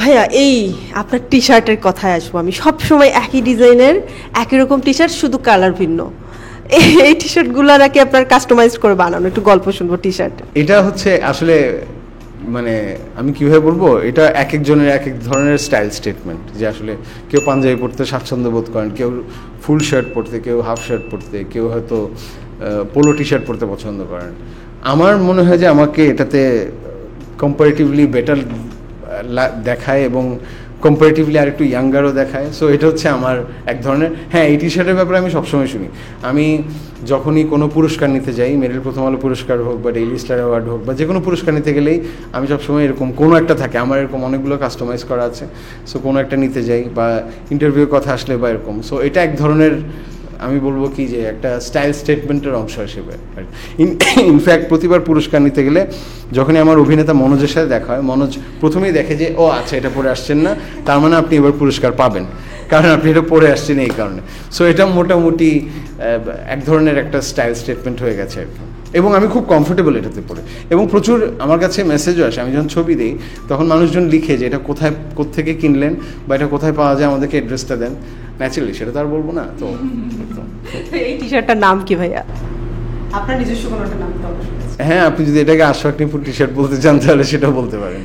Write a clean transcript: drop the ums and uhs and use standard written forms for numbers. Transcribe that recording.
ভাইয়া এই আপনার টি শার্টের কথায় আসবো আমি, সব সময় একই ডিজাইনের একই রকম টি শার্ট, শুধু কালার ভিন্ন। এই টি শার্টগুলো নাকি আপনার কাস্টমাইজ করে বানানো, একটু গল্প শুনবো টি শার্ট। এটা হচ্ছে আসলে মানে আমি কিভাবে বলবো, এটা এক একজনের এক এক ধরনের স্টাইল স্টেটমেন্ট, যে আসলে কেউ পাঞ্জাবি পরতে স্বাচ্ছন্দ্য বোধ করেন, কেউ ফুল শার্ট পরতে, কেউ হাফ শার্ট পরতে, কেউ হয়তো পোলো টি শার্ট পরতে পছন্দ করেন। আমার মনে হয় যে আমাকে এটাতে কম্পারেটিভলি বেটার দেখায় এবং কম্পারেটিভলি আর একটু ইয়াঙ্গারও দেখায়। সো এটা হচ্ছে আমার এক ধরনের, হ্যাঁ এই টি শার্টের ব্যাপারে আমি সবসময় শুনি। আমি যখনই কোনো পুরস্কার নিতে যাই, মেরিল প্রথম আলো পুরস্কার হোক বা ডেইলি স্টার অ্যাওয়ার্ড হোক বা যে কোনো পুরস্কার নিতে গেলেই আমি সবসময় এরকম কোনো একটা থাকে, আমার এরকম অনেকগুলো কাস্টমাইজ করা আছে। সো কোনো একটা নিতে যাই বা ইন্টারভিউর কথা আসলে বা এরকম। সো এটা এক ধরনের আমি বলবো কি যে একটা স্টাইল স্টেটমেন্টের অংশ হিসেবে। ইনফ্যাক্ট প্রতিবার পুরস্কার নিতে গেলে যখনই আমার অভিনেতা মনোজের সাথে দেখা হয়, মনোজ প্রথমেই দেখে যে ও আচ্ছা এটা পরে আসছেন না, তার মানে আপনি এবার পুরস্কার পাবেন, কারণ আপনি এটা পরে আসছেন এই কারণে। সো এটা মোটামুটি এক ধরনের একটা স্টাইল স্টেটমেন্ট হয়ে গেছে আর কি। এবং আমি খুব কমফোর্টেবল এটাতে পরে, এবং প্রচুর আমার কাছে মেসেজও আসে। আমি যখন ছবি দিই তখন মানুষজন লিখে যে এটা কোথায় কোত্থেকে কিনলেন বা এটা কোথায় পাওয়া যায়, আমাদেরকে অ্যাড্রেসটা দেন। ন্যাচারালি সেটা তো আর বলবো না। তো এই টি শার্টটার নাম কি ভাইয়া? আপনার নিজস্ব কোনো একটা নাম তো অবশ্যই আছে। হ্যাঁ, আপনি যদি এটাকে আশফাক নিপুর টি শার্ট বলতে চান তাহলে সেটাও বলতে পারেন।